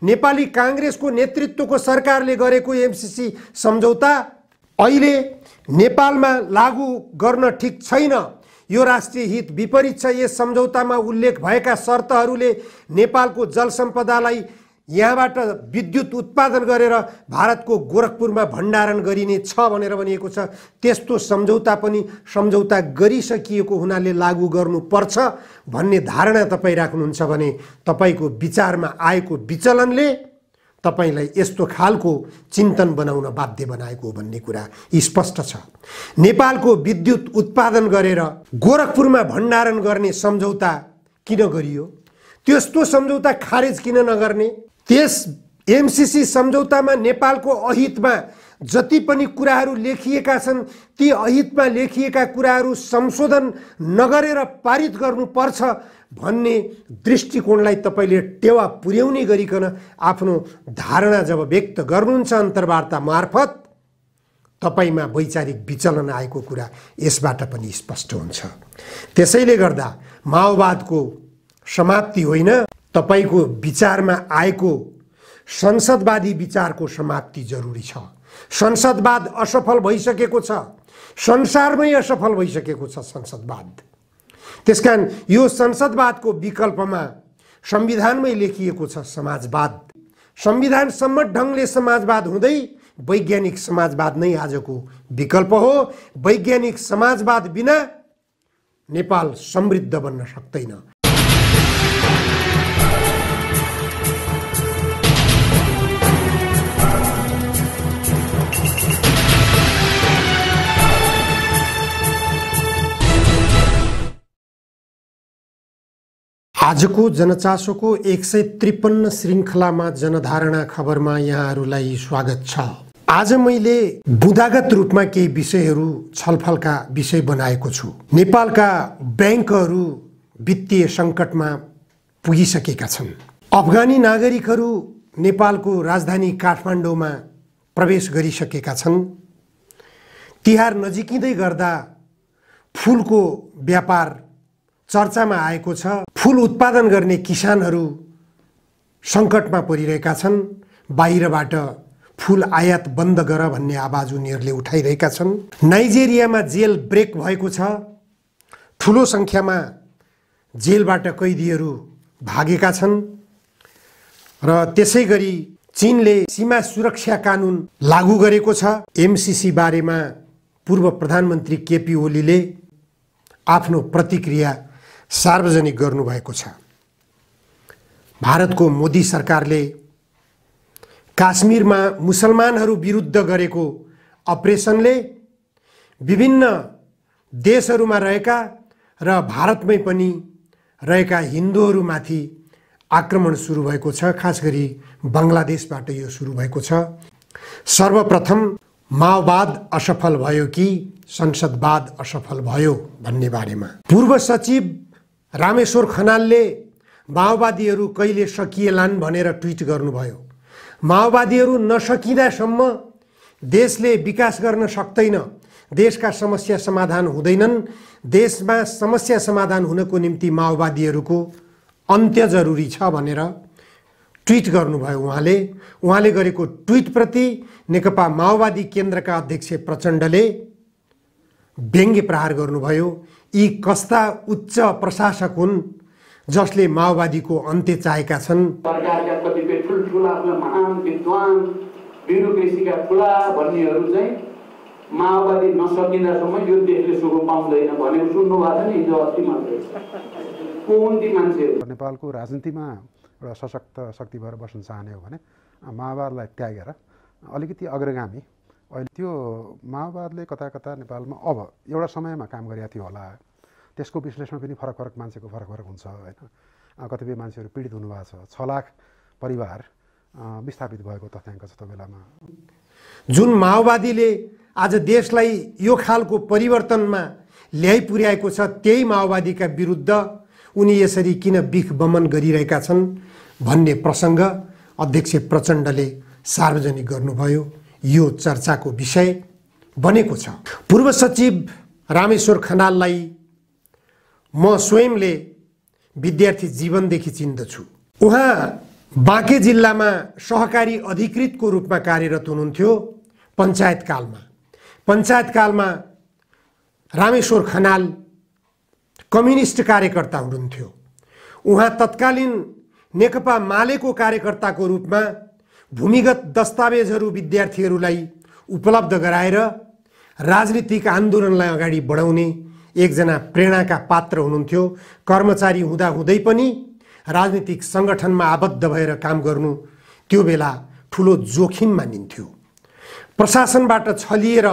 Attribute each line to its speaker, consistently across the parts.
Speaker 1: नेपाली कांग्रेसको नेतृत्वको सरकारले गरेको एमसीसी सम्झौता अहिले नेपालमा लागू गर्न ठीक छैन। यो राष्ट्रिय हित विपरीत छ। यस सम्झौतामा उल्लेख भएका शर्तहरूले नेपालको जल सम्पदालाई यहाँबाट विद्युत उत्पादन गरेर भारतको गोरखपुरमा भण्डारण गरिने छ भनेर भनिएको छ। त्यस्तो सम्झौता पनि सम्झौता गरिसकिएको हुनाले लागू गर्नुपर्छ भन्ने धारणा तपाईँ राख्नुहुन्छ भने तपाईको विचारमा आएको विचलनले तपाईलाई यस्तो खालको चिन्तन बनाउन बाध्य बनाएको भन्ने कुरा स्पष्ट छ। नेपालको विद्युत उत्पादन गरेर गोरखपुरमा भण्डारण गर्ने सम्झौता किन गरियो? त्यस्तो सम्झौता खारेज किन नगर्ने? त्यस एमसीसी सम्झौतामा नेपालको अहितमा जति पनि कुराहरू लेखिएका छन् ती अहितमा लेखिएका कुराहरू संशोधन नगरेर पारित गर्नुपर्छ भन्ने दृष्टिकोणलाई तपाईले टेवा पुर्याउने गरिकन आफ्नो धारणा जब व्यक्त गर्नुहुन्छ अन्तर्वार्ता मार्फत तपाईमा वैचारिक विचलन आएको कुरा यसबाट पनि स्पष्ट हुन्छ। त्यसैले गर्दा माओवादको समाप्ति होइन, तपाईको विचारमा आएको संसदवादी विचारको समाप्ति जरुरी छ। संसदवाद असफल भइसकेको छ, संसारमै असफल भइसकेको छ संसदवाद। त्यसकारण यो संसदवादको विकल्पमा संविधानमै लेखिएको छ समाजवाद। संविधान सम्मत ढङ्गले समाजवाद हुँदै वैज्ञानिक समाजवाद नै आजको विकल्प हो। वैज्ञानिक समाजवाद बिना नेपाल समृद्ध बन्न सक्दैन। आजको जनचासोको 153 श्रृङ्खलामा जनधारणा खबरमा यहाँहरूलाई स्वागत छ। आज मैले बुँदागत रूपमा केही विषयहरू छलफलका विषय बनाएको छु। नेपालका ब्याङ्कहरू वित्तीय सङ्कटमा पुगिसकेका छन्। अफगानी नागरिकहरू नेपालको राजधानी काठमाडौँमा प्रवेश गरिसकेका छन्। तिहार नजिकिँदै गर्दा फुलको व्यापार चर्चामा आएको छ। फुल उत्पादन गर्ने किसानहरू सङ्कटमा परिरहेका छन्। बाहिरबाट फुल आयात बन्द गर भन्ने आवाज उनीहरूले उठाइरहेका छन्। नाइजेरियामा जेल ब्रेक भएको छ। ठुलो सङ्ख्यामा जेलबाट कैदीहरू भागेका छन् र त्यसै गरी चीनले सीमा सुरक्षा कानुन लागू गरेको छ। एमसीसी बारेमा पूर्व प्रधानमन्त्री केपी ओलीले आफ्नो प्रतिक्रिया सार्वजनिक गर्नुभएको छ। भारतको मोदी सरकारले काश्मीरमा मुसलमानहरू विरुद्ध गरेको अपरेसनले विभिन्न देशहरूमा रहेका र भारतमै पनि रहेका हिन्दूहरूमाथि आक्रमण सुरु भएको छ। खास गरी बङ्गलादेशबाट यो सुरु भएको छ। सर्वप्रथम माओवाद असफल भयो कि संसदवाद असफल भयो भन्ने बारेमा पूर्व सचिव रामेश्वर खनालले माओवादीहरू कहिले सकिएलान् भनेर ट्विट गर्नुभयो। माओवादीहरू नसकिँदासम्म देशले विकास गर्न सक्दैन, देशका समस्या समाधान हुँदैनन्। देशमा समस्या समाधान हुनको निम्ति माओवादीहरूको अन्त्य जरुरी छ भनेर ट्विट गर्नुभयो। उहाँले गरेको ट्विटप्रति नेकपा माओवादी केन्द्रका अध्यक्ष प्रचण्डले व्यङ्ग्य प्रहार गर्नुभयो। यी कस्ता उच्च प्रशासक हुन् जसले माओवादीको अन्त्य चाहेका छन्।
Speaker 2: सरकारका कतिपय ठुल्ठुला महान विद्वान ब्युरोक्रेसीका ठुला भन्नेहरू चाहिँ माओवादी नसकिँदासम्म यो देशले सुख पाउँदैन भनेर सुन्नु भएको छ नि हिजो अस्ति मात्रै। कुन ती मान्छेहरू
Speaker 3: नेपालको राजनीतिमा एउटा सशक्त शक्ति भएर बस्न चाहने हो भने माओवादलाई त्यागेर अलिकति अग्रगामी अहिले त्यो माओवादले कता कता नेपालमा अब एउटा समयमा काम गरेका थियो होला। त्यसको विश्लेषण पनि फरक फरक मान्छेको फरक फरक हुन्छ होइन। कतिपय मान्छेहरू पीडित हुनुभएको छ। 6 लाख परिवार विस्थापित भएको तथ्याङ्क छ त्यो बेलामा।
Speaker 1: जुन माओवादीले आज देशलाई यो खालको परिवर्तनमा ल्याइ पुर्याएको छ त्यही माओवादीका विरुद्ध उनी यसरी किन बिख बमन गरिरहेका छन् भन्ने प्रसङ्ग अध्यक्ष प्रचण्डले सार्वजनिक गर्नुभयो। यो चर्चाको विषय बनेको छ। पूर्व सचिव रामेश्वर खनाललाई म स्वयंले विद्यार्थी जीवनदेखि चिन्दछु। उहाँ बाँके जिल्लामा सहकारी अधिकृतको रूपमा कार्यरत हुनुहुन्थ्यो। पञ्चायतकालमा रामेश्वर खनाल कम्युनिस्ट कार्यकर्ता हुनुहुन्थ्यो। उहाँ तत्कालीन नेकपा मालेको कार्यकर्ताको रूपमा भूमिगत दस्तावेजहरू विद्यार्थीहरूलाई उपलब्ध गराएर राजनीतिक आन्दोलनलाई अगाडि बढाउने एकजना प्रेरणाका पात्र हुनुहुन्थ्यो। कर्मचारी हुँदाहुँदै पनि राजनीतिक सङ्गठनमा आबद्ध भएर काम गर्नु त्यो बेला ठुलो जोखिम मानिन्थ्यो। प्रशासनबाट छलिएर,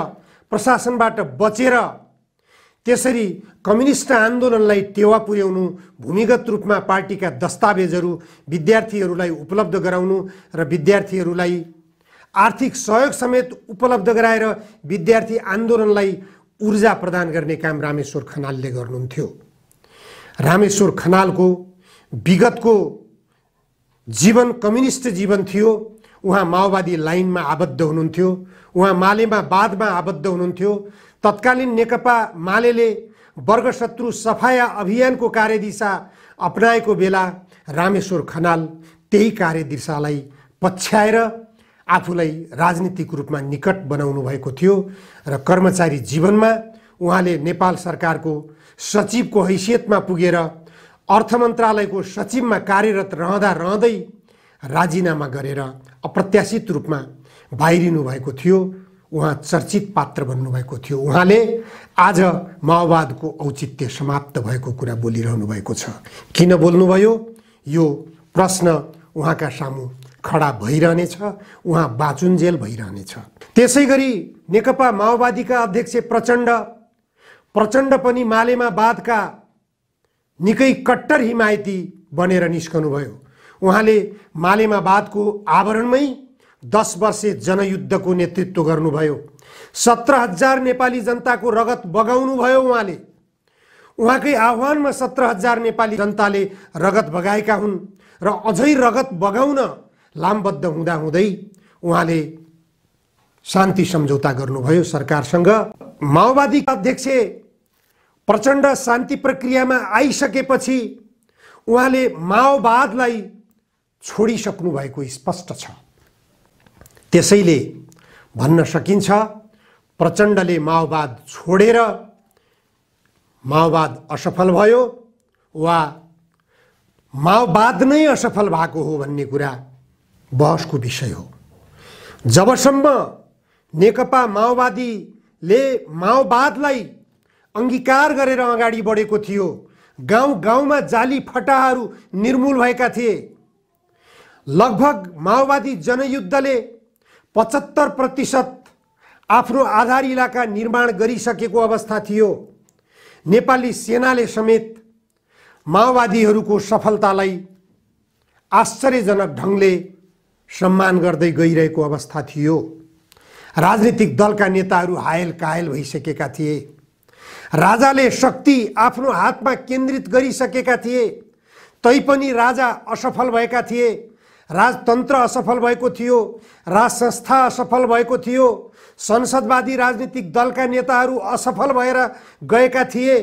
Speaker 1: प्रशासनबाट बचेर त्यसरी कम्युनिस्ट आन्दोलनलाई टेवा पुर्याउनु, भूमिगत रूपमा पार्टीका दस्तावेजहरू विद्यार्थीहरूलाई उपलब्ध गराउनु र विद्यार्थीहरूलाई आर्थिक सहयोग समेत उपलब्ध गराएर विद्यार्थी आन्दोलनलाई ऊर्जा प्रदान गर्ने काम रामेश्वर खनालले गर्नुहुन्थ्यो। रामेश्वर खनालको विगतको जीवन कम्युनिस्ट जीवन थियो। उहाँ माओवादी लाइनमा आबद्ध हुनुहुन्थ्यो। उहाँ मालेमा बादमा आबद्ध हुनुहुन्थ्यो। तत्कालीन नेकपा मालेले वर्गशत्रु सफाया अभियानको कार्यदिशा अपनाएको बेला रामेश्वर खनाल त्यही कार्यदिशालाई पछ्याएर आफूलाई राजनीतिक रूपमा निकट बनाउनु भएको थियो र कर्मचारी जीवनमा उहाँले नेपाल सरकारको सचिवको हैसियतमा पुगेर अर्थ मन्त्रालयको सचिवमा कार्यरत रहँदै राजीनामा गरेर अप्रत्याशित रूपमा बाहिरिनु भएको थियो। उहाँ चर्चित पात्र बन्नुभएको थियो। उहाँले आज माओवादको औचित्य समाप्त भएको कुरा बोलिरहनु भएको छ। किन बोल्नुभयो यो प्रश्न उहाँका सामु खडा भइरहनेछ। उहाँ बाचुन्जेल भइरहनेछ। त्यसै गरी नेकपा माओवादीका अध्यक्ष प्रचण्ड पनि मालेमा बादका निकै कट्टर हिमायती बनेर निस्कनुभयो। उहाँले मालेमा बादको आवरणमै 10 वर्षे जनयुद्धको नेतृत्व गर्नुभयो। 17,000 नेपाली जनताको रगत बगाउनु भयो। उहाँकै आह्वानमा 17,000 नेपाली जनताले रगत बगाएका हुन् र अझै रगत बगाउन लामबद्ध हुँदाहुँदै उहाँले शान्ति सम्झौता गर्नुभयो सरकारसँग। माओवादी अध्यक्ष प्रचण्ड शान्ति प्रक्रियामा आइसकेपछि उहाँले माओवादलाई छोडिसक्नु भएको स्पष्ट छ। त्यसैले भन्न सकिन्छ प्रचण्डले माओवाद छोडेर माओवाद असफल भयो वा माओवाद नै असफल भएको हो भन्ने कुरा बहसको विषय हो। जबसम्म नेकपा माओवादीले माओवादलाई अंगीकार गरेर अगाडि बढेको थियो, गाउँ गाउँमा जाली फटाहाहरू निर्मूल भएका थिए, लगभग माओवादी जनयुद्धले 75% आफ्नो आधार इलाका निर्माण गरिसकेको अवस्था थियो। नेपाली सेनाले समेत माओवादीहरूको सफलतालाई आश्चर्यजनक ढङ्गले सम्मान गर्दै गइरहेको अवस्था थियो। राजनीतिक दलका नेताहरू हायल कायल भइसकेका थिए। राजाले शक्ति आफ्नो हातमा केन्द्रित गरिसकेका थिए। तैपनि राजा असफल भएका थिए। राजतन्त्र असफल भएको थियो। राज संस्था असफल भएको थियो। संसदवादी राजनीतिक दलका नेताहरू असफल भएर गएका थिए।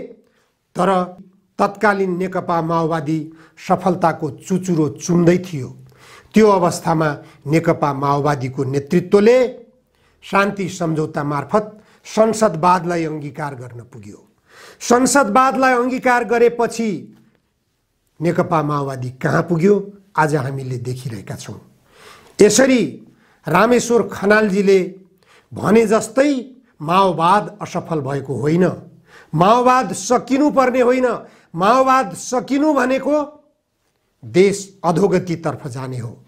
Speaker 1: तर तत्कालीन नेकपा माओवादी सफलताको चुचुरो चुम्दै थियो। त्यो अवस्थामा नेकपा माओवादीको नेतृत्वले शान्ति सम्झौता मार्फत संसदवादलाई अंगीकार गर्न पुग्यो। संसदवादलाई अंगीकार गरेपछि नेकपा माओवादी कहाँ पुग्यो आज हामीले देखिरहेका छौं। यसरी रामेश्वर खनालजीले भने जस्तै माओवाद असफल भएको होइन। माओवाद सकिनु पर्ने होइन। माओवाद सकिनु भनेको देश अधोगतितर्फ जाने हो।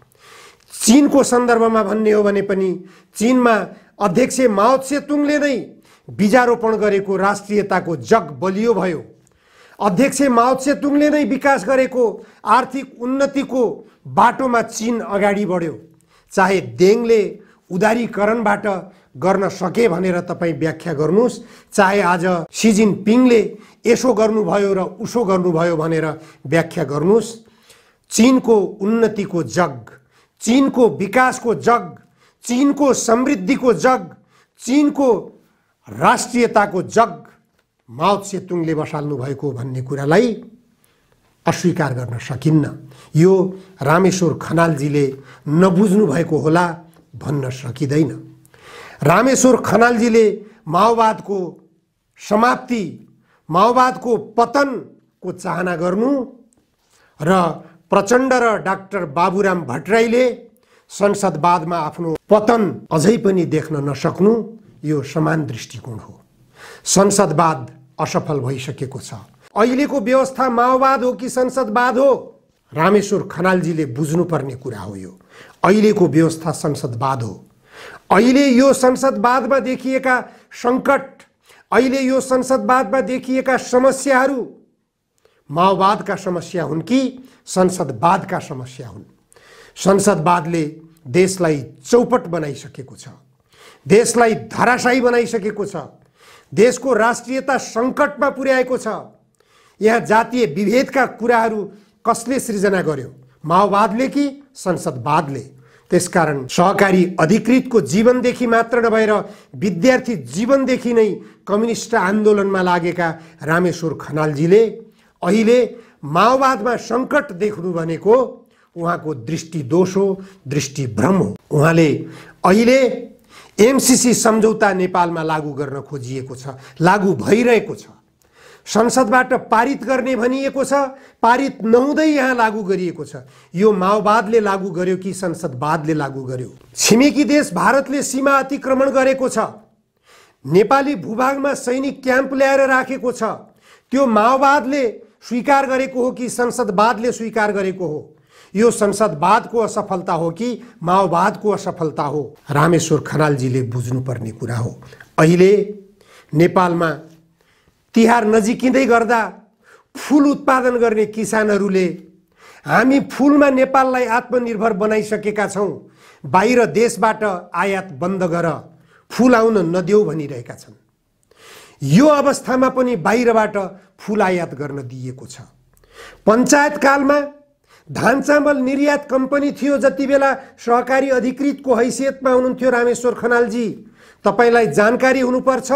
Speaker 1: चीनको सन्दर्भमा भन्ने हो भने पनि चीनमा अध्यक्ष माओ त्से-तुङले नै बीजारोपण गरेको राष्ट्रियताको जग बलियो भयो। अध्यक्ष माओ त्से-तुङले नै विकास गरेको आर्थिक उन्नतिको बाटोमा चीन अगाडि बढ्यो। चाहे देङले उदारीकरणबाट गर्न सके भनेर तपाईं व्याख्या गर्नुस्, चाहे आज सी जिनपिङले यसो गर्नुभयो र उसो गर्नुभयो भनेर व्याख्या गर्नुस्, चीनको उन्नतिको जग, चीनको विकासको जग, चीनको समृद्धिको जग, चीनको राष्ट्रियताको जग माओ त्से-तुङले बसाल्नु भएको भन्ने कुरालाई अस्वीकार गर्न सकिन्न। यो रामेश्वर खनालजीले नबुझ्नु भएको होला भन्न सकिँदैन। रामेश्वर खनालजीले माओवादको समाप्ति, माओवादको पतनको चाहना गर्नु र प्रचण्ड र डाक्टर बाबुराम भट्टराईले संसदवादमा आफ्नो पतन अझै पनि देख्न नसक्नु यो समान दृष्टिकोण हो। संसदवाद असफल भइसकेको छ। अहिलेको व्यवस्था माओवाद हो कि संसदवाद हो? रामेश्वर खनालजीले बुझ्नुपर्ने कुरा हो। यो अहिलेको व्यवस्था संसदवाद हो। अहिले यो संसदवादमा देखिएका सङ्कट, अहिले यो संसदवादमा देखिएका समस्याहरू माओवादका समस्या हुन् कि संसदवादका समस्या हुन्? संसदवादले देशलाई चौपट बनाइसकेको छ, देशलाई धराशायी बनाइसकेको छ, देशको राष्ट्रियता सङ्कटमा पुर्याएको छ। यहाँ जातीय विभेदका कुराहरू कसले सृजना गर्यो? माओवादले कि संसदवादले? त्यसकारण सहकारी अधिकृतको जीवनदेखि मात्र नभएर विद्यार्थी जीवनदेखि नै कम्युनिस्ट आन्दोलनमा लागेका रामेश्वर खनालजीले अहिले माओवादमा सङ्कट देख्नु भनेको उहाँको दृष्टिदोष हो, दृष्टिभ्रम हो। उहाँले अहिले एमसीसी सम्झौता नेपालमा लागू गर्न खोजिएको छ, लागू भइरहेको छ। संसदबाट पारित गर्ने भनिएको छ, पारित नहुँदै यहाँ लागू गरिएको छ। यो माओवादले लागू गर्यो कि संसदवादले लागू गर्यो? छिमेकी देश भारतले सीमा अतिक्रमण गरेको छ, नेपाली भूभागमा सैनिक क्याम्प ल्याएर राखेको छ। त्यो माओवादले स्वीकार गरेको हो कि संसदवादले स्वीकार गरेको हो? यो संसदवादको असफलता हो कि माओवादको असफलता हो? रामेश्वर खनालजीले बुझ्नुपर्ने कुरा हो। अहिले नेपालमा तिहार नजिकिँदै गर्दा फूल उत्पादन गर्ने किसानहरूले हामी फूलमा नेपाललाई आत्मनिर्भर बनाइसकेका छौँ, बाहिर देशबाट आयात बन्द गर, फूल आउन नदेऊ भनिरहेका छन्। यो अवस्थामा पनि बाहिरबाट फूल आयात गर्न दिइएको छ। पञ्चायत कालमा धान चामल निर्यात कम्पनी थियो, जति बेला सहकारी अधिकृतको हैसियतमा हुनुहुन्थ्यो रामेश्वर खनालजी। तपाईलाई जानकारी हुनुपर्छ,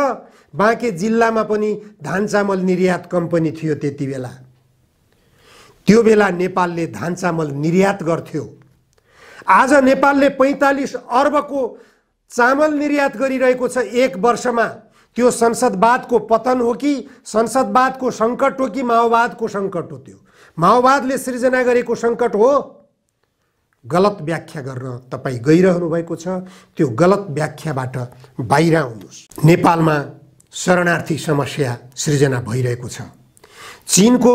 Speaker 1: बाँके जिल्लामा पनि धान चामल निर्यात कम्पनी थियो त्यति बेला। त्यो बेला नेपालले धान चामल निर्यात गर्थ्यो। आज नेपालले 45 अर्बको चामल निर्यात गरिरहेको छ एक वर्षमा। त्यो संसदवादको पतन हो कि संसदवादको सङ्कट हो कि माओवादको सङ्कट हो? त्यो माओवादले सृजना गरेको सङ्कट हो। गलत व्याख्या गर्न तपाईँ गइरहनु भएको छ। त्यो गलत व्याख्याबाट बाहिर आउनुहोस्। नेपालमा शरणार्थी समस्या सृजना भइरहेको छ। चीनको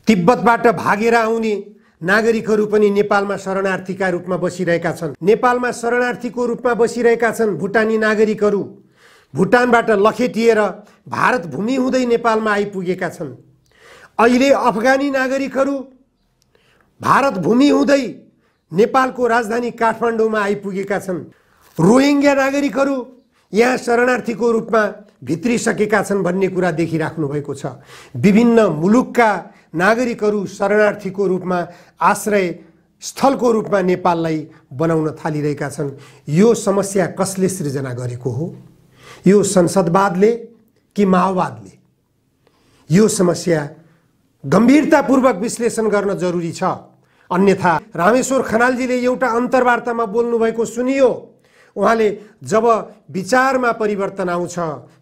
Speaker 1: तिब्बतबाट भागेर आउने नागरिकहरू पनि नेपालमा शरणार्थीका रूपमा बसिरहेका छन्। नेपालमा शरणार्थीको रूपमा बसिरहेका छन् भुटानी नागरिकहरू। भुटानबाट लखेटिएर भारत भूमि हुँदै नेपालमा आइपुगेका छन्। अहिले अफगानी नागरिकहरू भारत भूमि हुँदै नेपालको राजधानी काठमाडौँमा आइपुगेका छन्। रोहिङ्ग्या नागरिकहरू यहाँ शरणार्थीको रूपमा भित्रिसकेका छन् भन्ने कुरा देखिराख्नु भएको छ। विभिन्न मुलुकका नागरिकहरू शरणार्थीको रूपमा, आश्रय स्थलको रूपमा नेपाललाई बनाउन थालिरहेका छन्। यो समस्या कसले सृजना गरेको हो? यो संसदवादले कि माओवादले? यो समस्या गम्भीरतापूर्वक विश्लेषण गर्न जरुरी छ। अन्यथा रामेश्वर खनालजीले एउटा अन्तर्वार्तामा बोल्नुभएको सुनियो। उहाँले जब विचारमा परिवर्तन आउँछ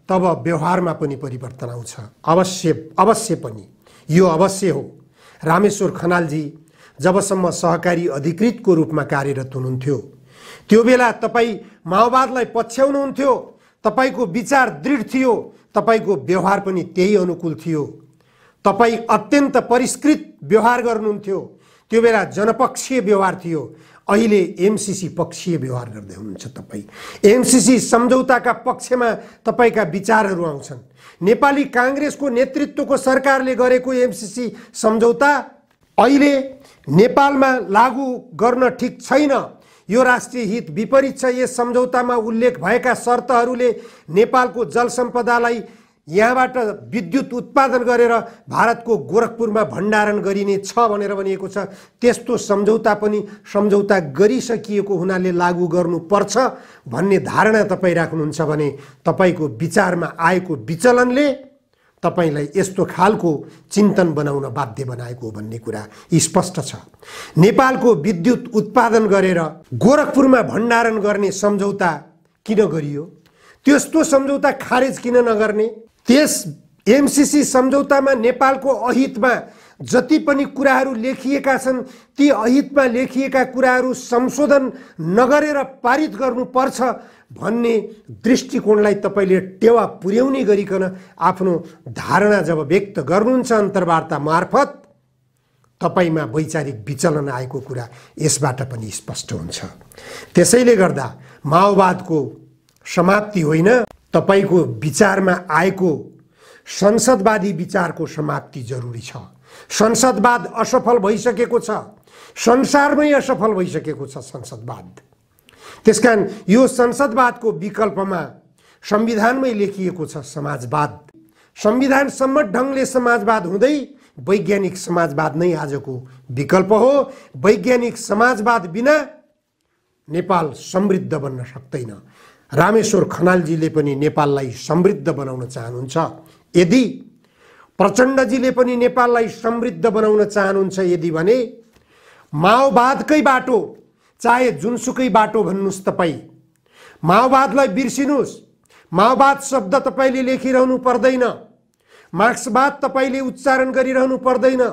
Speaker 1: तब व्यवहारमा पनि परिवर्तन आउँछ। अवश्य पनि यो अवश्य हो। रामेश्वर खनालजी जबसम्म सहकारी अधिकृतको रूपमा कार्यरत हुनुहुन्थ्यो त्यो बेला तपाईँ माओवादलाई पछ्याउनुहुन्थ्यो। तपाईको विचार दृढ थियो, तपाईको व्यवहार पनि त्यही अनुकूल थियो। तपाईँ अत्यन्त परिष्कृत व्यवहार गर्नुहुन्थ्यो। त्यो बेला जनपक्षीय व्यवहार थियो। अहिले एमसीसी पक्षीय व्यवहार गर्दै हुनुहुन्छ। तपाईँ एमसीसी सम्झौताका पक्षमा तपाईका विचारहरू आउँछन्। नेपाली काङ्ग्रेसको नेतृत्वको सरकारले गरेको एमसीसी सम्झौता अहिले नेपालमा लागू गर्न ठिक छैन। यो राष्ट्रिय हित विपरीत छ। यस सम्झौतामा उल्लेख भएका शर्तहरूले नेपालको जल सम्पदालाई यहाँबाट विद्युत उत्पादन गरेर भारतको गोरखपुरमा भण्डारण गरिने छ भनेर भनिएको छ। त्यस्तो सम्झौता पनि सम्झौता गरिसकिएको हुनाले लागू गर्नुपर्छ भन्ने धारणा तपाईँ राख्नुहुन्छ भने तपाईको विचारमा आएको विचलनले तपाईलाई यस्तो खालको चिन्तन बनाउन बाध्य बनाएको हो भन्ने कुरा स्पष्ट छ। नेपालको विद्युत उत्पादन गरेर गोरखपुरमा भण्डारण गर्ने सम्झौता किन गरियो? त्यस्तो सम्झौता खारेज किन नगर्ने? त्यस एमसीसी सम्झौतामा नेपालको अहितमा जति पनि कुराहरू लेखिएका छन् ती अहितमा लेखिएका कुराहरू संशोधन नगरेर पारित गर्नुपर्छ भन्ने दृष्टिकोणलाई तपाईले टेवा पुर्याउने गरिकन आफ्नो धारणा जब व्यक्त गर्नुहुन्छ अन्तर्वार्ता मार्फत, तपाईमा वैचारिक विचलन आएको कुरा यसबाट पनि स्पष्ट हुन्छ। त्यसैले गर्दा माओवादको समाप्ति होइन, तपाईको विचारमा आएको संसदवादी विचारको समाप्ति जरुरी छ। संसदवाद असफल भइसकेको छ, संसारमै असफल भइसकेको छ संसदवाद। त्यसकारण यो संसदवादको विकल्पमा संविधानमै लेखिएको छ समाजवाद। संविधान सम्मत ढङ्गले समाजवाद हुँदै वैज्ञानिक समाजवाद नै आजको विकल्प हो। वैज्ञानिक समाजवाद बिना नेपाल समृद्ध बन्न सक्दैन। रामेश्वर खनालजीले पनि नेपाललाई समृद्ध बनाउन चाहनुहुन्छ। यदि प्रचण्डजीले पनि नेपाललाई समृद्ध बनाउन चाहनुहुन्छ यदि भने माओवादकै बाटो, चाहे जुनसुकै बाटो भन्नुस् तपाई, माओवादलाई बिर्सिनुस्। माओवाद शब्द तपाईले लेखिरहनु पर्दैन, मार्क्सवाद तपाईले उच्चारण गरिरहनु पर्दैन,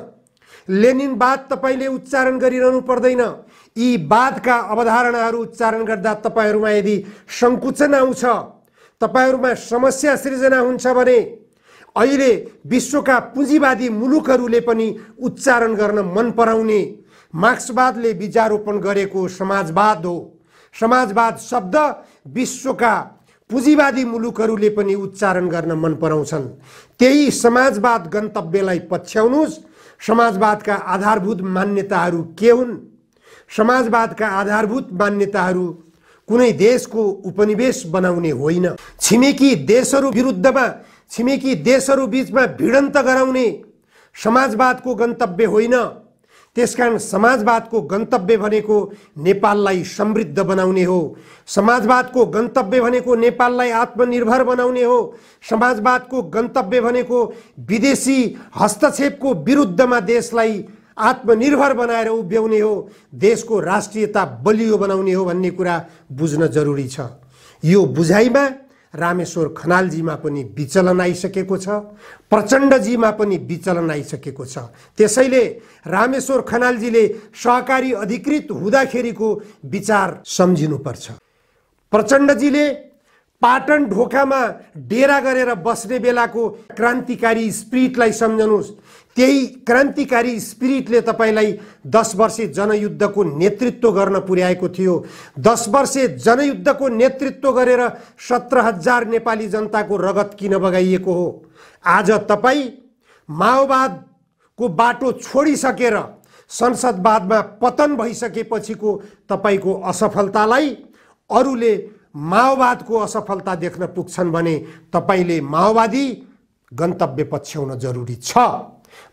Speaker 1: लेनिनवाद तपाईले उच्चारण गरिरहनु पर्दैन। यी वादका अवधारणाहरू उच्चारण गर्दा तपाईहरुमा यदि संकुचन आउँछ, तपाईहरुमा समस्या सृजना हुन्छ भने अहिले विश्वका पुँजीवादी मुलुकहरूले पनि उच्चारण गर्न मन पराउने मार्क्सवादले बीजारोपण गरेको समाजवाद हो। समाजवाद शब्द विश्वका पुँजीवादी मुलुकहरूले पनि उच्चारण गर्न मन पराउँछन्। त्यही समाजवाद गन्तव्यलाई पछ्याउनुस्। समाजवादका आधारभूत मान्यताहरू के हुन्? समाजवादका आधारभूत मान्यताहरू कुनै देशको उपनिवेश बनाउने होइन, छिमेकी देशहरू विरुद्धमा, छिमेकी देशहरू बीचमा भिडन्त गराउने समाजवादको गन्तव्य होइन। त्यसकारण समाजवादको गन्तव्य भनेको नेपाललाई समृद्ध बनाउने हो। समाजवादको गन्तव्य भनेको नेपाललाई आत्मनिर्भर बनाउने हो। समाजवादको गन्तव्य भनेको विदेशी हस्तक्षेपको विरुद्धमा देशलाई आत्मनिर्भर बनाएर उभ्याउने हो, देशको राष्ट्रियता बलियो बनाउने हो भन्ने कुरा बुझ्न जरुरी छ। यो बुझाइमा रामेश्वर खनालजीमा पनि विचलन आइसकेको छ, प्रचण्डजीमा पनि विचलन आइसकेको छ। त्यसैले रामेश्वर खनालजीले सहकारी अधिकृत हुँदाखेरिको विचार सम्झिनुपर्छ। प्रचण्डजीले पाटन ढोकामा डेरा गरेर बस्ने बेलाको क्रान्तिकारी स्पिरिटलाई सम्झनुस्। त्यही क्रान्तिकारी स्पिरिटले तपाईलाई 10 वर्षे जनयुद्धको नेतृत्व गर्न पुर्याएको थियो। 10 वर्षे जनयुद्धको नेतृत्व गरेर 17,000 नेपाली जनताको रगत किन बगाइएको हो? आज तपाई माओवादको बाटो छोडिसकेर संसदवादमा पतन भइसकेपछिको तपाईको असफलतालाई अरूले माओवादको असफलता देख्न पुग्छन् भने तपाईले माओवादी गन्तव्य पछ्याउन जरुरी छ।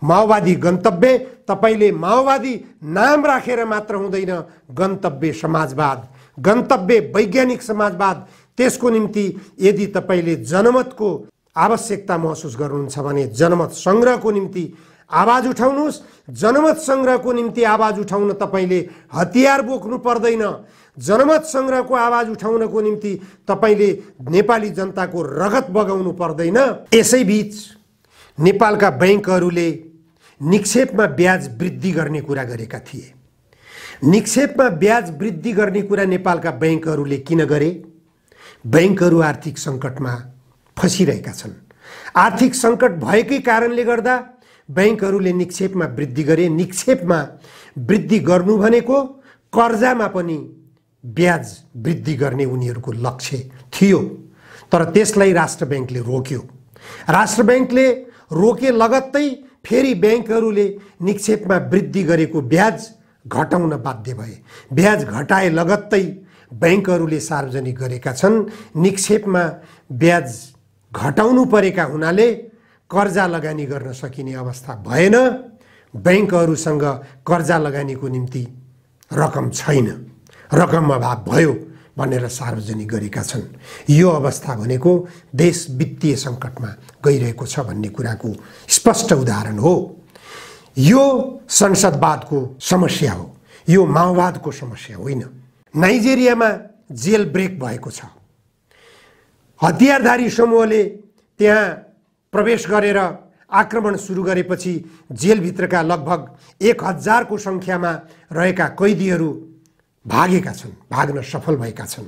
Speaker 1: माओवादी गन्तव्य तपाईले माओवादी नाम राखेर मात्र हुँदैन, गन्तव्य समाजवाद, गन्तव्य वैज्ञानिक समाजवाद। त्यसको निम्ति यदि तपाईले जनमतको आवश्यकता महसुस गर्नुहुन्छ भने जनमत संग्रहको निम्ति आवाज उठाउनुस्। जनमत संग्रहको निम्ति आवाज उठाउन तपाईले हतियार बोक्नु पर्दैन। जनमत संग्रहको आवाज उठाउनको निम्ति तपाईले नेपाली जनताको रगत बगाउनु पर्दैन। यसैबीच नेपालका बैंकहरूले निक्षेपमा ब्याज वृद्धि गर्ने कुरा गरेका थिए। निक्षेपमा ब्याज वृद्धि गर्ने कुरा नेपालका बैंकहरूले किन गरे? बैंकहरू आर्थिक सङ्कटमा फसिरहेका छन्। आर्थिक सङ्कट भएकै कारणले गर्दा बैंकहरूले निक्षेपमा वृद्धि गरे। निक्षेपमा वृद्धि गर्नु भनेको कर्जामा पनि ब्याज वृद्धि गर्ने उनीहरूको लक्ष्य थियो, तर त्यसलाई राष्ट्र बैंकले रोक्यो। राष्ट्र बैंकले रोके लगत्तै फेरि बैंकहरूले निक्षेपमा वृद्धि गरेको ब्याज घटाउन बाध्य भए। ब्याज घटाए लगत्तै बैंकहरूले सार्वजनिक गरेका छन् निक्षेपमा ब्याज घटाउनु परेका हुनाले कर्जा लगानी गर्न सकिने अवस्था भएन। बैंकहरूसँग कर्जा लगानीको निम्ति रकम छैन, रकम अभाव भयो। भनेर सार्वजनिक गरेका छन्। यो अवस्था भनेको देश वित्तीय सङ्कटमा गइरहेको छ भन्ने कुराको स्पष्ट उदाहरण हो। यो संसदवादको समस्या हो, यो माओवादको समस्या होइन। नाइजेरियामा जेल ब्रेक भएको छ। हतियारधारी समूहले त्यहाँ प्रवेश गरेर आक्रमण सुरु गरेपछि जेलभित्रका लगभग 1000 को सङ्ख्यामा रहेका कैदीहरू भागेका छन्, भाग्न सफल भएका छन्।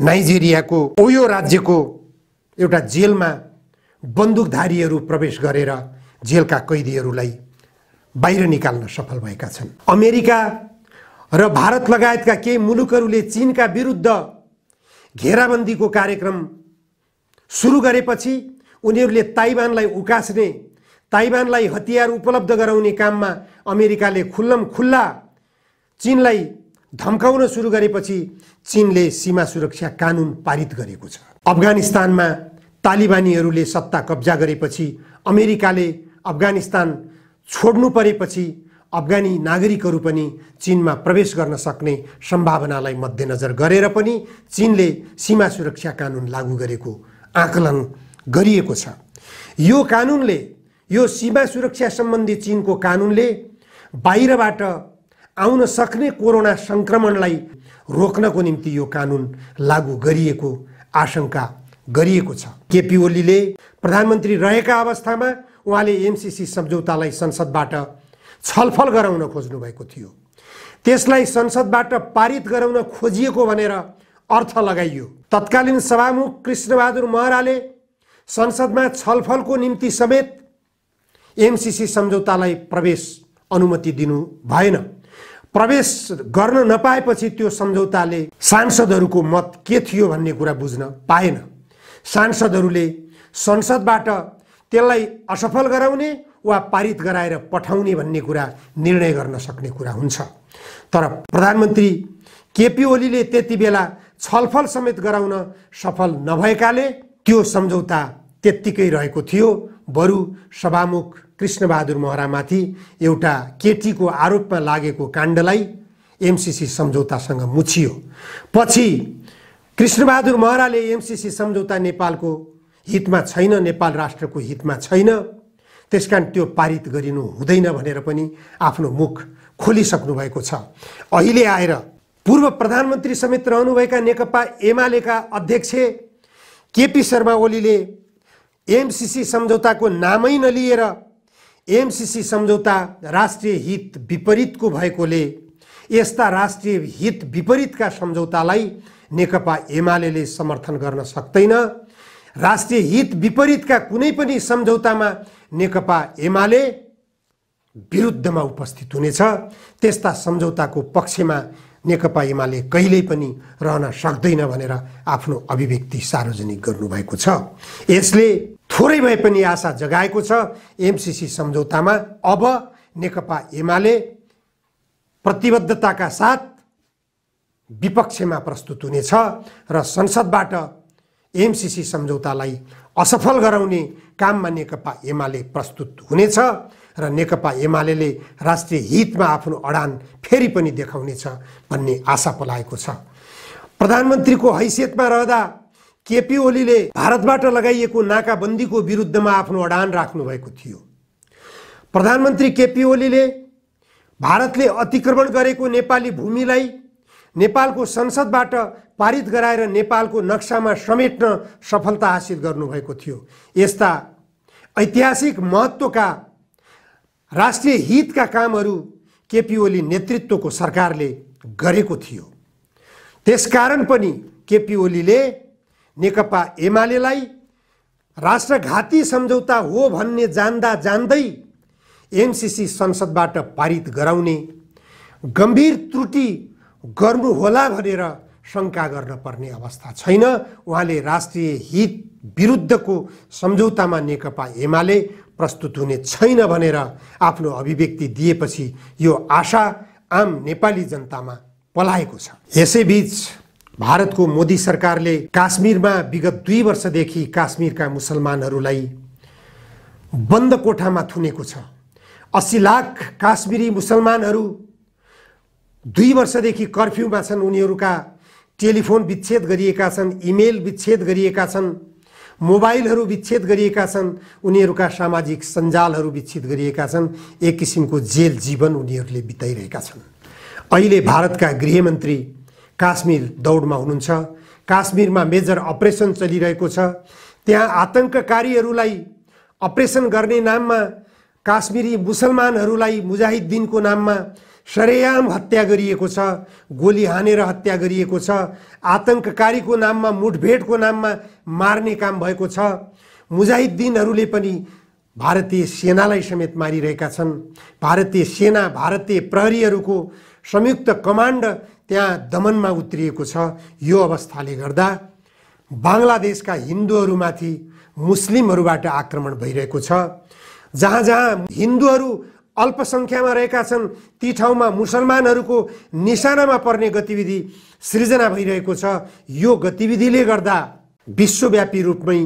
Speaker 1: नाइजेरियाको ओयो राज्यको एउटा जेलमा बन्दुकधारीहरू प्रवेश गरेर जेलका कैदीहरूलाई बाहिर निकाल्न सफल भएका छन्। अमेरिका र भारत लगायतका केही मुलुकहरूले चीनका विरुद्ध घेराबन्दीको कार्यक्रम सुरु गरेपछि उनीहरूले ताइवानलाई उकास्ने, ताइवानलाई हतियार उपलब्ध गराउने काममा अमेरिकाले खुल्ला चीनलाई धम्काउन सुरु गरेपछि चीनले सीमा सुरक्षा कानुन पारित गरेको छ। अफगानिस्तानमा तालिबानीहरूले सत्ता कब्जा गरेपछि अमेरिकाले अफगानिस्तान छोड्नु परेपछि अफगानी नागरिकहरू पनि चीनमा प्रवेश गर्न सक्ने सम्भावनालाई मध्यनजर गरेर पनि चीनले सीमा सुरक्षा कानुन लागू गरेको आकलन गरिएको छ। यो कानुनले, यो सीमा सुरक्षा सम्बन्धी चीनको कानुनले बाहिरबाट आउन सक्ने कोरोना संक्रमणलाई रोक्नको निम्ति यो कानुन लागू गरिएको आशंका गरिएको छ। केपी ओलीले प्रधानमन्त्री रहेका अवस्थामा उहाँले एमसीसी सम्झौतालाई संसदबाट छलफल गराउन खोज्नु भएको थियो। त्यसलाई संसदबाट पारित गराउन खोजिएको भनेर अर्थ लगाइयो। तत्कालीन सभामुख कृष्णबहादुर महराले संसदमा छलफलको निम्ति समेत एमसीसी सम्झौतालाई प्रवेश अनुमति दिनु भएन। प्रवेश गर्न नपाएपछि त्यो सम्झौताले सांसदहरूको मत के थियो भन्ने कुरा बुझ्न पाएन। सांसदहरूले संसदबाट त्यसलाई असफल गराउने वा पारित गराएर पठाउने भन्ने कुरा निर्णय गर्न सक्ने कुरा हुन्छ। तर प्रधानमन्त्री केपी ओलीले त्यति बेला छलफल समेत गराउन सफल नभएकाले त्यो सम्झौता त्यत्तिकै रहेको थियो। बरु सभामुख कृष्णबहादुर महरामाथि एउटा केटीको आरोपमा लागेको काण्डलाई एमसीसी सम्झौतासँग मुछियो। पछि कृष्णबहादुर महराले एमसीसी सम्झौता नेपालको हितमा छैन, नेपाल राष्ट्रको हितमा छैन, त्यसकारण त्यो पारित गरिनु हुँदैन भनेर पनि आफ्नो मुख खोलिसक्नु भएको छ। अहिले आएर पूर्व प्रधानमन्त्री समेत रहनुभएका नेकपा एमालेका अध्यक्ष केपी शर्मा ओलीले एमसीसी सम्झौताको नामै नलिएर एमसीसी सम्झौता राष्ट्रिय हित विपरीतको भएकोले यस्ता राष्ट्रिय हित विपरीतका सम्झौतालाई नेकपा एमालेले समर्थन गर्न सक्दैन। राष्ट्रिय हित विपरीतका कुनै पनि सम्झौतामा नेकपा एमाले विरुद्धमा उपस्थित हुनेछ। त्यस्ता सम्झौताको पक्षमा नेकपा एमाले कहिल्यै पनि रहन सक्दैन भनेर आफ्नो अभिव्यक्ति सार्वजनिक गर्नुभएको छ। यसले थोरै भए पनि आशा जगाएको छ एमसीसी सम्झौतामा अब नेकपा एमाले प्रतिबद्धताका साथ विपक्षमा प्रस्तुत हुनेछ र संसदबाट एमसीसी सम्झौतालाई असफल गराउने काममा नेकपा एमाले प्रस्तुत हुनेछ र नेकपा एमालेले राष्ट्रिय हितमा आफ्नो अडान फेरि पनि देखाउनेछ भन्ने आशा पलाएको छ। प्रधानमन्त्रीको हैसियतमा रहँदा केपी ओलीले भारतबाट लगाइएको नाकाबन्दीको विरुद्धमा आफ्नो अडान राख्नु भएको थियो। प्रधानमन्त्री केपी ओलीले भारतले अतिक्रमण गरेको नेपाली भूमिलाई नेपालको संसदबाट पारित गराएर नेपालको नक्सामा समेट्न सफलता हासिल गर्नुभएको थियो। यस्ता ऐतिहासिक महत्त्वका राष्ट्रिय हितका कामहरू केपी ओली नेतृत्वको सरकारले गरेको थियो। त्यसकारण पनि केपी ओलीले नेकपा एमालेलाई राष्ट्रघाती सम्झौता हो भन्ने जान्दा जान्दै एमसीसी संसदबाट पारित गराउने गम्भीर त्रुटि गर्नु होला भनेर शङ्का गर्न पर्ने अवस्था छैन। उहाँले राष्ट्रिय हित विरुद्धको सम्झौतामा नेकपा एमाले प्रस्तुत हुने छैन भनेर आफ्नो अभिव्यक्ति दिएपछि यो आशा आम नेपाली जनतामा पलाएको छ। यसैबीच भारतको मोदी सरकारले काश्मीरमा विगत 2 वर्षदेखि काश्मीरका मुसलमानहरूलाई बन्द कोठामा थुनेको छ। 80 लाख काश्मीरी मुसलमानहरू 2 वर्षदेखि कर्फ्यूमा छन्। उनीहरूका टेलिफोन विच्छेद गरिएका छन्, इमेल विच्छेद गरिएका छन्, मोबाइलहरू विच्छेद गरिएका छन्, उनीहरूका सामाजिक सञ्जालहरू विच्छेद गरिएका छन्। एक किसिमको जेल जीवन उनीहरूले बिताइरहेका छन्। अहिले भारतका गृहमन्त्री काश्मीर दौडमा हुनुहुन्छ। काश्मीरमा मेजर अपरेसन चलिरहेको छ। त्यहाँ आतंककारीहरूलाई अपरेसन गर्ने नाममा काश्मीरी मुसलमानहरूलाई मुजाहिद्दिनको नाममा सरेआम हत्या गरिएको छ, गोली हानेर हत्या गरिएको छ, आतंककारीको नाममा मुठभेडको नाममा मार्ने काम भएको छ। मुजाहिद्दिनहरूले पनि भारतीय सेनालाई समेत मारिरहेका छन्। भारतीय सेना, भारतीय प्रहरीहरूको संयुक्त कमान्ड त्यहाँ दमनमा उत्रिएको छ। यो अवस्थाले गर्दा बांग्लादेशका हिन्दूहरूमाथि मुस्लिमहरूबाट आक्रमण भइरहेको छ। जहाँ जहाँ हिन्दूहरू अल्पसङ्ख्यामा रहेका छन् ती ठाउँमा मुसलमानहरूको निशानामा पर्ने गतिविधि सृजना भइरहेको छ। यो गतिविधिले गर्दा विश्वव्यापी रूपमै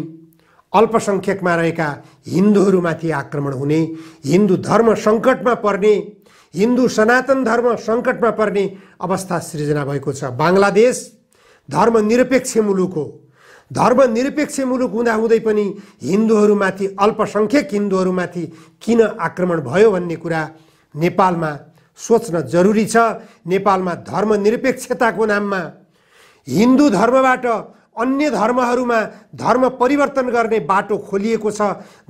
Speaker 1: अल्पसङ्ख्यकमा रहेका हिन्दूहरूमाथि आक्रमण हुने, हिन्दू धर्म सङ्कटमा पर्ने, हिन्दू सनातन धर्म सङ्कटमा पर्ने अवस्था सृजना भएको छ। बांग्लादेश धर्मनिरपेक्ष मुलुक हो। धर्मनिरपेक्ष मुलुक हुँदाहुँदै पनि हिन्दूहरूमाथि, अल्पसङ्ख्यक हिन्दूहरूमाथि किन आक्रमण भयो भन्ने कुरा नेपालमा सोच्न जरुरी छ। नेपालमा धर्मनिरपेक्षताको नाममा हिन्दू धर्मबाट अन्य धर्महरूमा धर्म परिवर्तन गर्ने बाटो खोलिएको छ।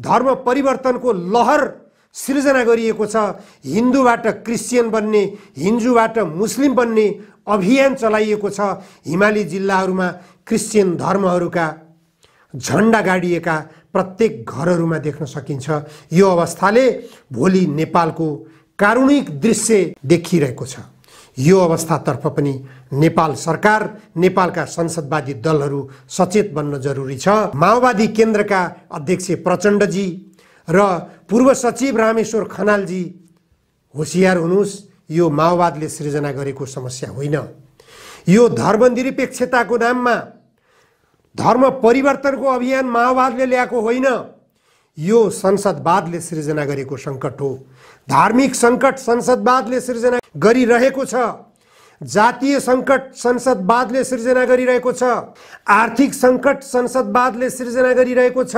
Speaker 1: धर्म परिवर्तनको लहर सृजना गरिएको छ। हिन्दूबाट क्रिस्चियन बन्ने, हिन्दूबाट मुस्लिम बन्ने अभियान चलाइएको छ। हिमाली जिल्लाहरूमा क्रिस्चियन धर्महरूका झन्डा गाडिएका प्रत्येक घरहरूमा देख्न सकिन्छ। यो अवस्थाले भोलि नेपालको कारुणिक दृश्य देखिरहेको छ। यो अवस्थातर्फ पनि नेपाल सरकार, नेपालका संसदवादी दलहरू सचेत बन्न जरुरी छ। माओवादी केन्द्रका अध्यक्ष प्रचण्डजी र पूर्व सचिव रामेश्वर खनालजी होशियार हुनुहोस्। यो माओवादले सृजना गरेको समस्या होइन। यो धर्मनिरपेक्षताको नाममा धर्म परिवर्तनको अभियान माओवादले ल्याएको होइन। यो संसदवादले सृजना गरेको सङ्कट हो। धार्मिक सङ्कट संसदवादले सृजना गरिरहेको छ। जातीय सङ्कट संसदवादले सृजना गरिरहेको छ। आर्थिक सङ्कट संसदवादले सृजना गरिरहेको छ।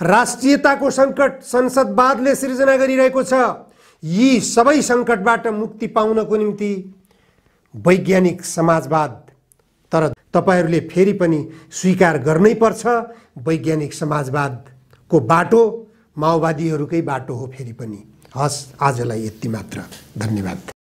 Speaker 1: राष्ट्रियताको सङ्कट संसदवादले सृजना गरिरहेको छ। यी सबै सङ्कटबाट मुक्ति पाउनको निम्ति वैज्ञानिक समाजवाद, तर तपाईहरूले फेरि पनि स्वीकार गर्नै पर्छ, वैज्ञानिक समाजवादको बाटो माओवादीहरूकै बाटो हो फेरि पनि। हस्, आजलाई यति मात्र। धन्यवाद।